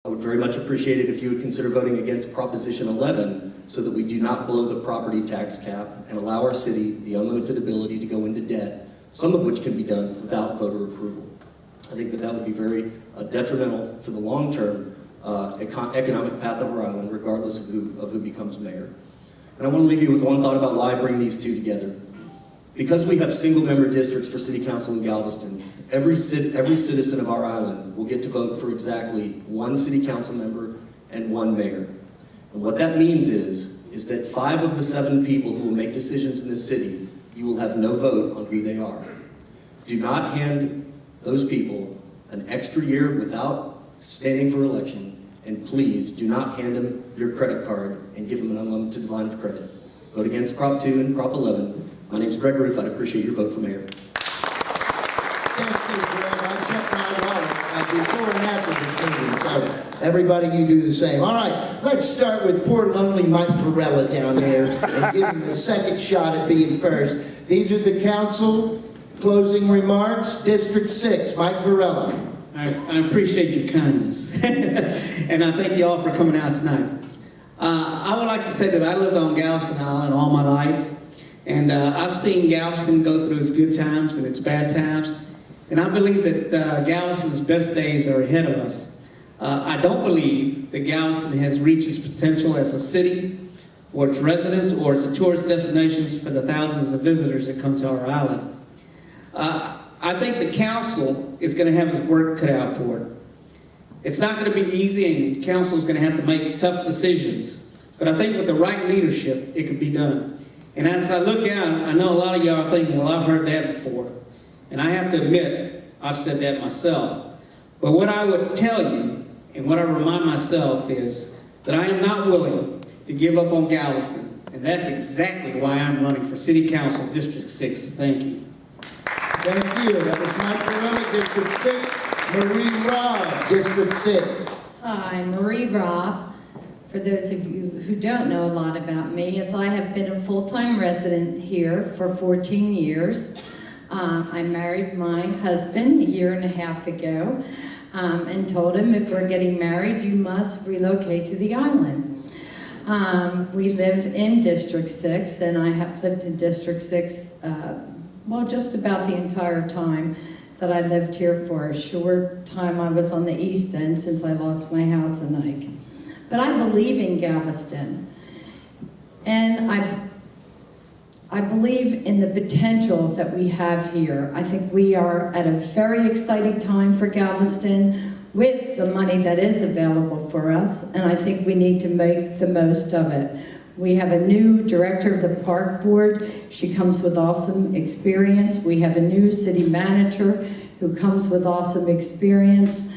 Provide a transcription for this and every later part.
I would very much appreciate it if you would consider voting against Proposition 11 so that we do not blow the property tax cap and allow our city the unlimited ability to go into debt, some of which can be done without voter approval. I think that would be very detrimental for the long-term economic path of our island, regardless of who becomes mayor. And I want to leave you with one thought about why I bring these two together. Because we have single-member districts for city council in Galveston, every citizen of our island will get to vote for exactly one city council member and one mayor. And what that means is that 5 of the 7 people who will make decisions in this city, you will have no vote on who they are. Do not hand those people an extra year without standing for election, and please do not hand them your credit card and give them an unlimited line of credit. Vote against Prop 2 and Prop 11. My name's Greg Roof. I'd appreciate your vote for mayor. Thank you, Greg. I checked my wallet before and after this meeting, so everybody, you do the same. All right, let's start with poor lonely Mike Varela down there and give him the second shot at being first. These are the council closing remarks. District 6, Mike Varela. I appreciate your kindness, and I thank you all for coming out tonight. I would like to say that I lived on Galveston Island all my life, and I've seen Galveston go through its good times and its bad times, and I believe that Galveston's best days are ahead of us. I don't believe that Galveston has reached its potential as a city for its residents or as a tourist destinations for the thousands of visitors that come to our island. I think the council is going to have its work cut out for it. It's not going to be easy, and council is going to have to make tough decisions. But I think with the right leadership, it could be done. And as I look out, I know a lot of y'all are thinking, well, I've heard that before. And I have to admit, I've said that myself. But what I would tell you, and what I remind myself is that I am not willing to give up on Galveston. And that's exactly why I'm running for City Council District 6. Thank you. Thank you. That was Mike Varela, District 6. Marie Robb, District 6. Hi, Marie Robb. For those of you who don't know a lot about me, I have been a full-time resident here for 14 years. I married my husband a year and a half ago and told him if we're getting married, you must relocate to the island. We live in District 6, and I have lived in District 6 well, just about the entire time that I lived here. For a short time I was on the East End since I lost my house in Ike. But I believe in Galveston. And I believe in the potential that we have here. I think we are at a very exciting time for Galveston with the money that is available for us, and I think we need to make the most of it. We have a new director of the park board. She comes with awesome experience. We have a new city manager who comes with awesome experience.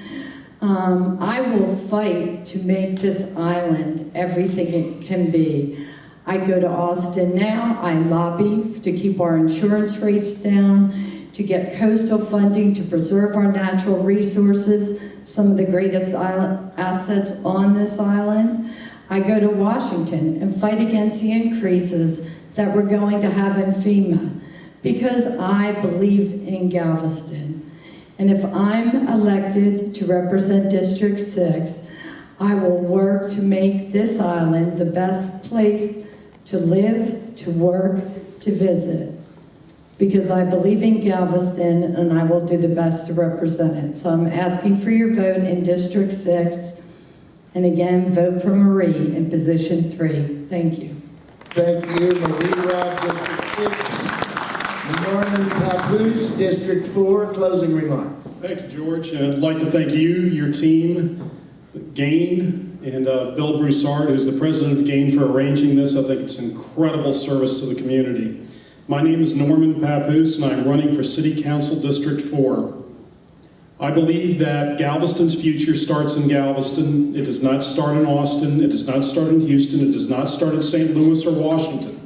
I will fight to make this island everything it can be. I go to Austin now. I lobby to keep our insurance rates down, to get coastal funding to preserve our natural resources, some of the greatest assets on this island. I go to Washington and fight against the increases that we're going to have in FEMA because I believe in Galveston. And if I'm elected to represent District 6, I will work to make this island the best place to live, to work, to visit. Because I believe in Galveston and I will do the best to represent it. So I'm asking for your vote in District 6. And again, vote for Marie in position 3. Thank you. Thank you, Marie Robb, District 6. Norman Papoose, District 4, closing remarks. Thank you, George. And I'd like to thank you, your team, GAIN, and Bill Broussard, who's the president of GAIN, for arranging this. I think it's an incredible service to the community. My name is Norman Papoose, and I'm running for City Council District 4. I believe that Galveston's future starts in Galveston. It does not start in Austin. It does not start in Houston. It does not start in St. Louis or Washington.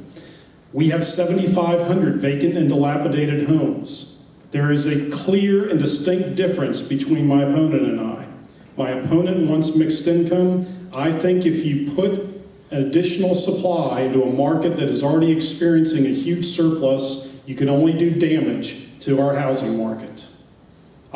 We have 7,500 vacant and dilapidated homes. There is a clear and distinct difference between my opponent and I. My opponent wants mixed income. I think if you put an additional supply into a market that is already experiencing a huge surplus, you can only do damage to our housing market.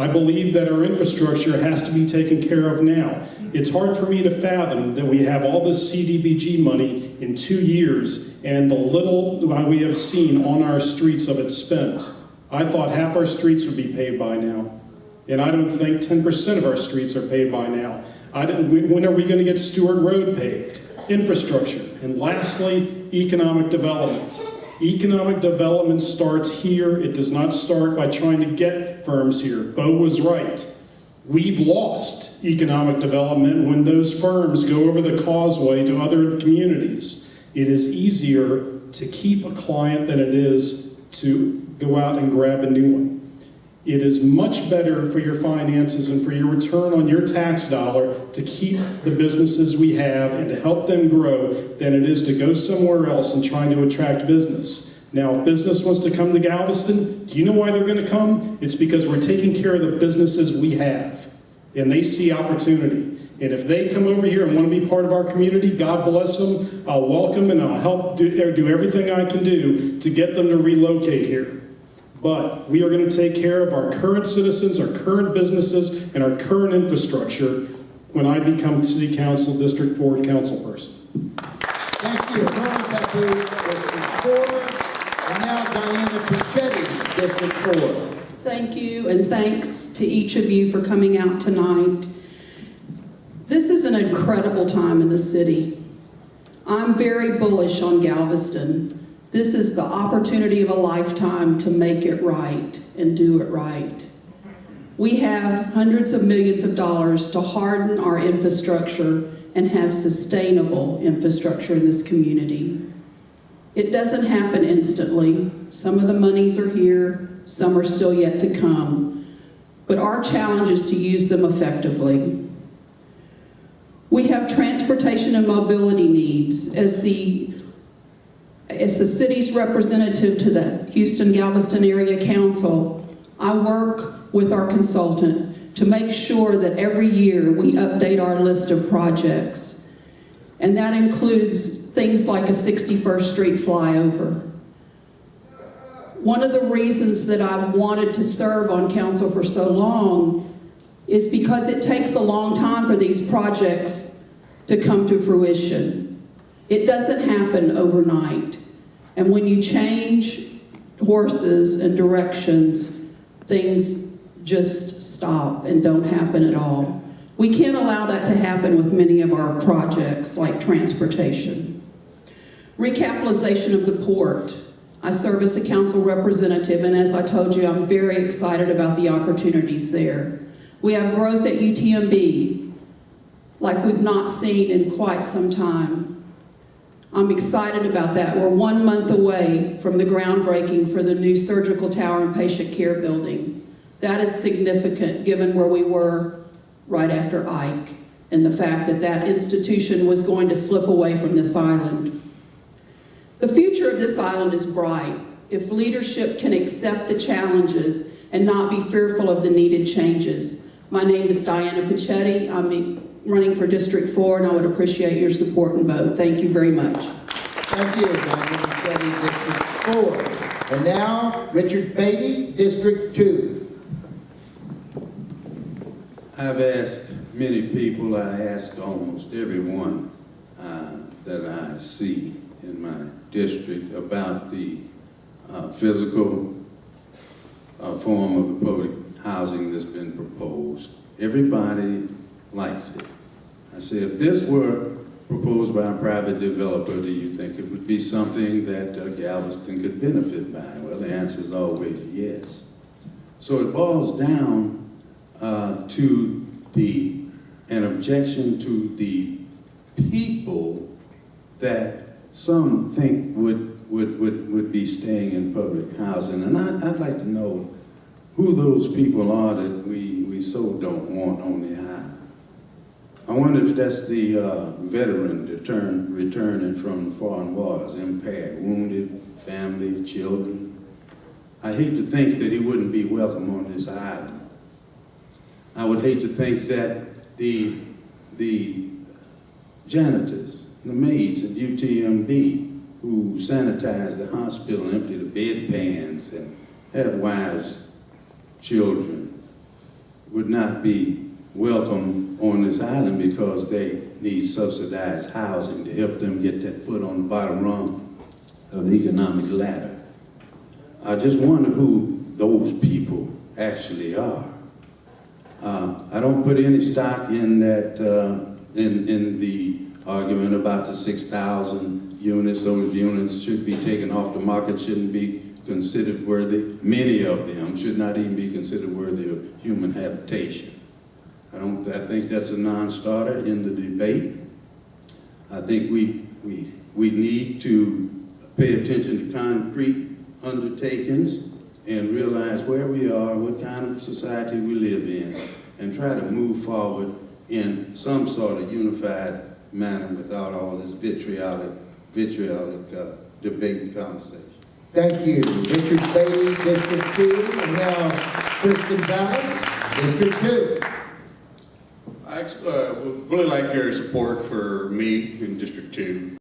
I believe that our infrastructure has to be taken care of now. It's hard for me to fathom that we have all this CDBG money in 2 years and the little we have seen on our streets of it spent. I thought half our streets would be paved by now. And I don't think 10% of our streets are paved by now. When are we going to get Stewart Road paved? Infrastructure. And lastly, economic development. Economic development starts here. It does not start by trying to get firms here. Bo was right. We've lost economic development when those firms go over the causeway to other communities. It is easier to keep a client than it is to go out and grab a new one. It is much better for your finances and for your return on your tax dollar to keep the businesses we have and to help them grow than it is to go somewhere else and try to attract business. Now, if business wants to come to Galveston, do you know why they're going to come? It's because we're taking care of the businesses we have, and they see opportunity. And if they come over here and want to be part of our community, God bless them. I'll welcome and I'll help do everything I can do to get them to relocate here. But we are going to take care of our current citizens, our current businesses, and our current infrastructure when I become City Council District 4 council person. Thank you. Norman Papoose, District 4. And now Diana Puccetti, District 4. Thank you, and thanks to each of you for coming out tonight. This is an incredible time in the city. I'm very bullish on Galveston. This is the opportunity of a lifetime to make it right and do it right. We have hundreds of millions of dollars to harden our infrastructure and have sustainable infrastructure in this community. It doesn't happen instantly. Some of the monies are here, some are still yet to come, but our challenge is to use them effectively. We have transportation and mobility needs. As the city's representative to the Houston-Galveston Area Council, I work with our consultant to make sure that every year we update our list of projects. And that includes things like a 61st Street flyover. One of the reasons that I've wanted to serve on council for so long is because it takes a long time for these projects to come to fruition. It doesn't happen overnight. And when you change horses and directions, things just stop and don't happen at all. We can't allow that to happen with many of our projects like transportation. Recapitalization of the port. I serve as a council representative, and as I told you, I'm very excited about the opportunities there. We have growth at UTMB like we've not seen in quite some time. I'm excited about that. We're 1 month away from the groundbreaking for the new surgical tower and patient care building. That is significant given where we were right after Ike and the fact that that institution was going to slip away from this island. The future of this island is bright if leadership can accept the challenges and not be fearful of the needed changes. My name is Diana Puccetti. I'm running for District 4, and I would appreciate your support and vote. Thank you very much. Thank you, Diana Puccetti, District 4. And now, Richard Beatty, District 2. I've asked many people, I ask almost everyone that I see in my district about the physical form of the public housing that's been proposed. Everybody likes it. I say, if this were proposed by a private developer, do you think it would be something that Galveston could benefit by? Well, the answer is always yes. So it boils down to an objection to the people that some think would be staying in public housing. And I'd like to know who those people are that we so don't want on the island. I wonder if that's the veteran returning from foreign wars, impaired, wounded, family, children. I hate to think that he wouldn't be welcome on this island. I would hate to think that the janitors, the maids at UTMB who sanitize the hospital, empty the bedpans, and have wives, children, would not be welcome on this island because they need subsidized housing to help them get that foot on the bottom rung of the economic ladder. I just wonder who those people actually are. I don't put any stock in that, in the argument about the 6,000 units. Those units should be taken off the market, shouldn't be considered worthy. Many of them should not even be considered worthy of human habitation. I think that's a non-starter in the debate. I think we need to pay attention to concrete undertakings and realize where we are, what kind of society we live in, and try to move forward in some sort of unified manner without all this vitriolic debate and conversation. Thank you. Richard Beatty, District 2, and now Chris Gonzalez, District 2. I would really like your support for me in District 2.